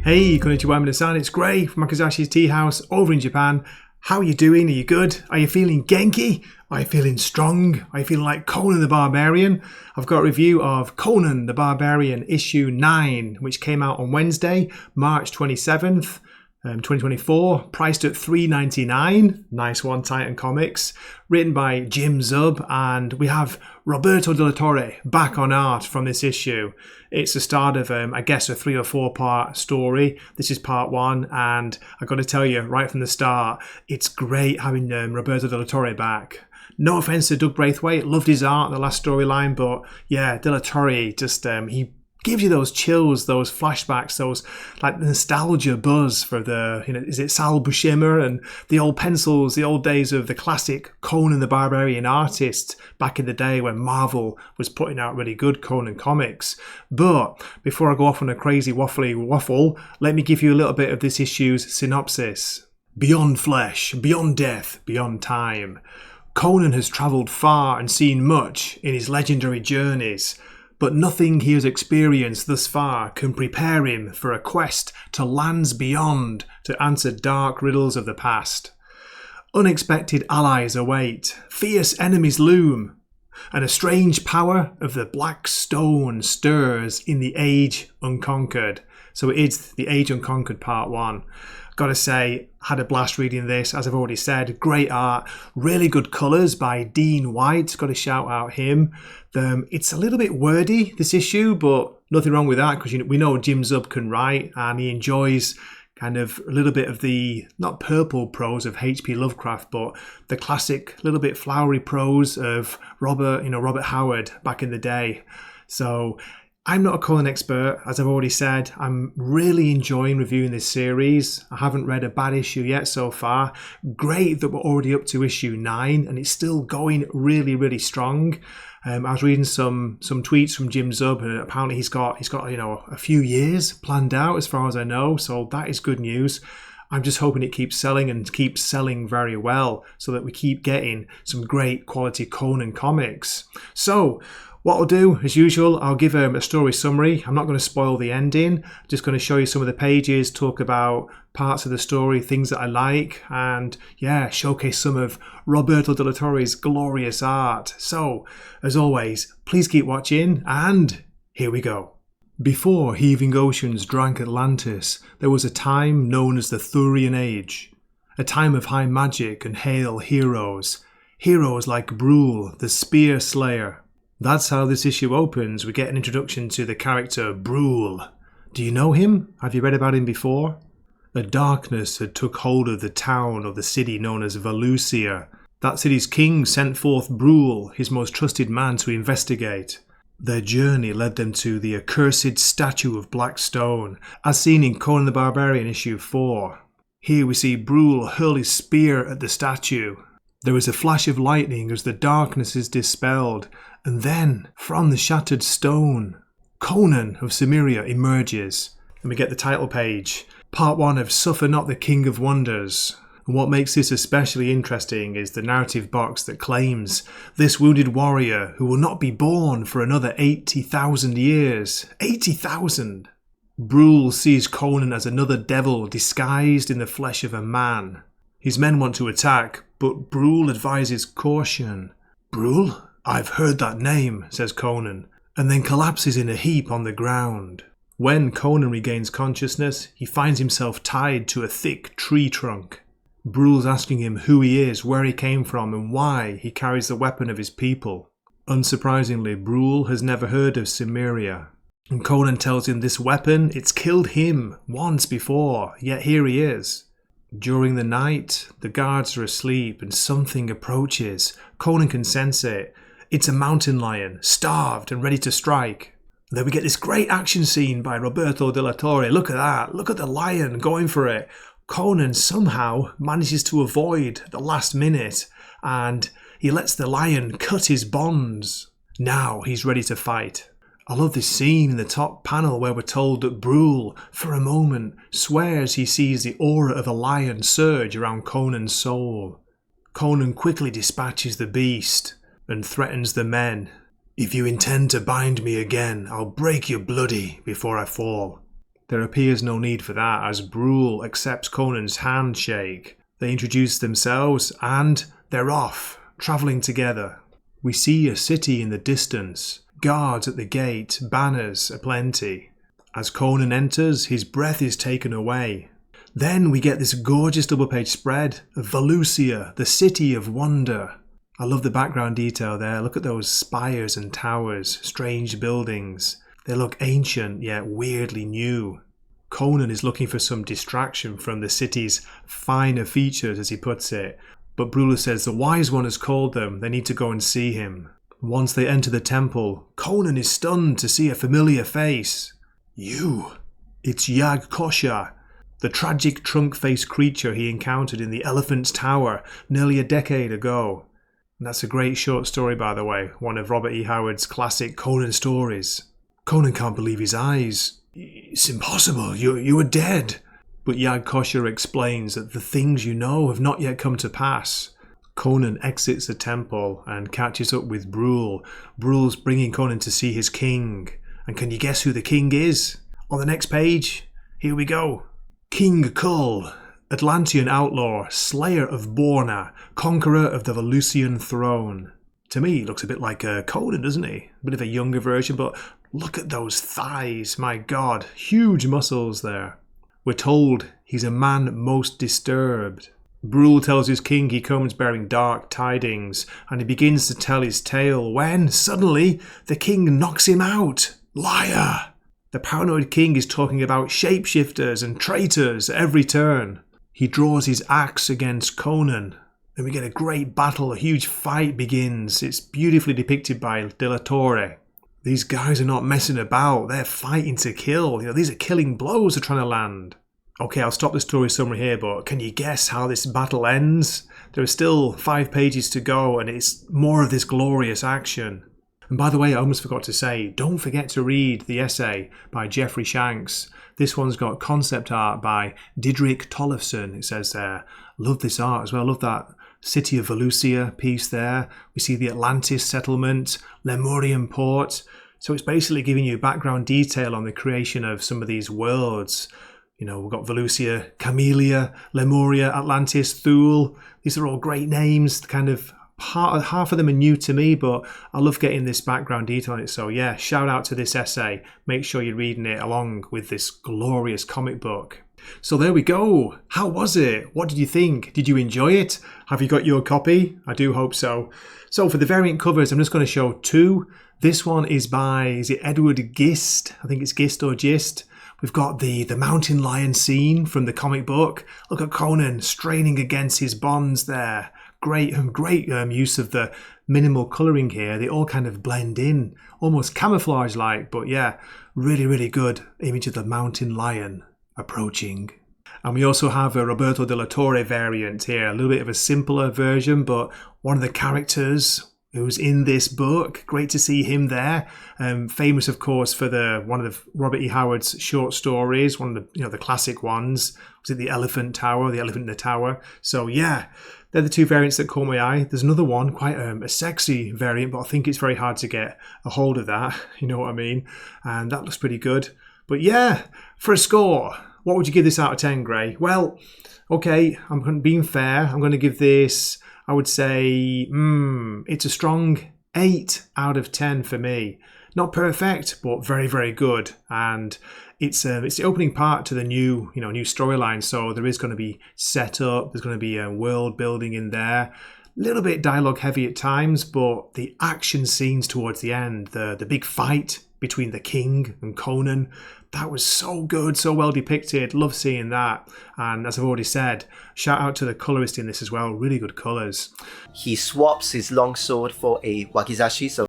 Hey, konnichiwa minasan, it's Gray from Wakizashi's Teahouse over in Japan. How are you doing? Are you good? Are you feeling genki? Are you feeling strong? Are you feeling like Conan the Barbarian? I've got a review of Conan the Barbarian issue 9, which came out on Wednesday, March 27th. 2024, priced at $3.99. Nice one, Titan Comics. Written by Jim Zub, and we have Roberto de la Torre back on art from this issue. It's the start of, I guess, a 3 or 4 part story. This is part 1, and I've got to tell you right from the start, it's great having Roberto de la Torre back. No offense to Doug Braithwaite, loved his art in the last storyline, but yeah, de la Torre just he gives you those chills, those flashbacks, those like nostalgia buzz for the, is it Sal Buscema and the old pencils, the old days of the classic Conan the Barbarian artist back in the day when Marvel was putting out really good Conan comics. But before I go off on a crazy waffly waffle, let me give you a little bit of this issue's synopsis. Beyond flesh, beyond death, beyond time. Conan has travelled far and seen much in his legendary journeys, but nothing he has experienced thus far can prepare him for a quest to lands beyond to answer dark riddles of the past. Unexpected allies await, fierce enemies loom, and a strange power of the black stone stirs in the Age Unconquered. So it is the Age Unconquered Part 1. Gotta say, had a blast reading this, as I've already said. Great art, really good colours by Dean White, gotta shout out him. It's a little bit wordy, this issue, but nothing wrong with that, because we know Jim Zub can write, and he enjoys kind of a little bit of the, not purple prose of H.P. Lovecraft, but the classic, little bit flowery prose of Robert Howard back in the day. So I'm not a Conan expert, as I've already said. I'm really enjoying reviewing this series. I haven't read a bad issue yet so far. Great that we're already up to issue 9 and it's still going really, really strong. I was reading some tweets from Jim Zub, and apparently he's got a few years planned out as far as I know. So that is good news. I'm just hoping it keeps selling and keeps selling very well so that we keep getting some great quality Conan comics. So what I'll do, as usual, I'll give a story summary. I'm not going to spoil the ending. I'm just going to show you some of the pages, talk about parts of the story, things that I like, and yeah, showcase some of Roberto de la Torre's glorious art. So, as always, please keep watching, and here we go. Before heaving oceans drank Atlantis, there was a time known as the Thurian Age. A time of high magic and hail heroes. Heroes like Brule, the Spear Slayer. That's how this issue opens. We get an introduction to the character Brule. Do you know him? Have you read about him before? A darkness had took hold of the town or the city known as Valusia. That city's king sent forth Brule, his most trusted man, to investigate. Their journey led them to the accursed statue of black stone, as seen in Conan the Barbarian issue 4. Here we see Brule hurl his spear at the statue. There is a flash of lightning as the darkness is dispelled, and then, from the shattered stone, Conan of Cimmeria emerges. And we get the title page. Part 1 of Suffer Not the King of Wonders. And what makes this especially interesting is the narrative box that claims this wounded warrior who will not be born for another 80,000 years. 80,000! Brule sees Conan as another devil disguised in the flesh of a man. His men want to attack, but Brule advises caution. Brule? I've heard that name, says Conan, and then collapses in a heap on the ground. When Conan regains consciousness, he finds himself tied to a thick tree trunk. Brule's asking him who he is, where he came from, and why he carries the weapon of his people. Unsurprisingly, Brule has never heard of Cimmeria, and Conan tells him this weapon, it's killed him once before, yet here he is. During the night, the guards are asleep and something approaches. Conan can sense it. It's a mountain lion, starved and ready to strike. Then we get this great action scene by Roberto de la Torre. Look at that. Look at the lion going for it. Conan somehow manages to avoid the last minute, and he lets the lion cut his bonds. Now he's ready to fight. I love this scene in the top panel where we're told that Brule, for a moment, swears he sees the aura of a lion surge around Conan's soul. Conan quickly dispatches the beast and threatens the men. If you intend to bind me again, I'll break you bloody before I fall. There appears no need for that as Brule accepts Conan's handshake. They introduce themselves and they're off, travelling together. We see a city in the distance, guards at the gate, banners aplenty. As Conan enters, his breath is taken away. Then we get this gorgeous double-page spread of Valusia, the city of wonder. I love the background detail there. Look at those spires and towers, strange buildings. They look ancient yet weirdly new. Conan is looking for some distraction from the city's finer features, as he puts it. But Brule says the Wise One has called them. They need to go and see him. Once they enter the temple, Conan is stunned to see a familiar face. You! It's Yag-Kosha, the tragic trunk-faced creature he encountered in the Elephant's Tower nearly a decade ago. And that's a great short story, by the way, one of Robert E. Howard's classic Conan stories. Conan can't believe his eyes. It's impossible, you are dead. But Yag-Kosha explains that the things you know have not yet come to pass. Conan exits the temple and catches up with Brule. Brule's bringing Conan to see his king. And can you guess who the king is? On the next page, here we go. King Kull, Atlantean outlaw, slayer of Borna, conqueror of the Valusian throne. To me, he looks a bit like Conan, doesn't he? A bit of a younger version, but look at those thighs, my God, huge muscles there. We're told he's a man most disturbed. Brule tells his king he comes bearing dark tidings, and he begins to tell his tale when, suddenly, the king knocks him out. Liar! The paranoid king is talking about shapeshifters and traitors at every turn. He draws his axe against Conan. Then we get a great battle, a huge fight begins. It's beautifully depicted by De La Torre. These guys are not messing about, they're fighting to kill. These are killing blows they're trying to land. Okay, I'll stop the story summary here, but can you guess how this battle ends? There are still 5 pages to go, and it's more of this glorious action. And by the way, I almost forgot to say, don't forget to read the essay by Jeffrey Shanks. This one's got concept art by Didrik Tollefson, it says there. Love this art as well, love that City of Valusia piece there. We see the Atlantis settlement, Lemurian port. So it's basically giving you background detail on the creation of some of these worlds. We've got Valusia, Camellia, Lemuria, Atlantis, Thule. These are all great names. Kind of half of them are new to me, but I love getting this background detail on it. So yeah, shout out to this essay. Make sure you're reading it along with this glorious comic book. So there we go. How was it? What did you think? Did you enjoy it? Have you got your copy? I do hope so. So for the variant covers, I'm just going to show 2. This one is by, is it Edward Gist? I think it's Gist or Gist. We've got the mountain lion scene from the comic book. Look at Conan straining against his bonds there. Great use of the minimal colouring here. They all kind of blend in, almost camouflage-like. But yeah, really, really good image of the mountain lion approaching. And we also have a Roberto de la Torre variant here. A little bit of a simpler version, but one of the characters who's in this book. Great to see him there. Famous, of course, for one of the Robert E. Howard's short stories, one of the classic ones. Was it The Elephant Tower, The Elephant in the Tower? So yeah, they're the 2 variants that caught my eye. There's another one, quite a sexy variant, but I think it's very hard to get a hold of that. You know what I mean? And that looks pretty good. But yeah, for a score, what would you give this out of 10, Gray? Well, okay, I'm being fair. I'm going to give this, I would say, it's a strong 8 out of 10 for me. Not perfect, but very, very good. And it's the opening part to the new storyline. So there is going to be setup. There's going to be a world building in there. A little bit dialogue heavy at times, but the action scenes towards the end, the big fight between the king and Conan, that was so good, so well depicted. Love seeing that. And as I've already said, shout out to the colorist in this as well. Really good colors. He swaps his longsword for a Wakizashi, so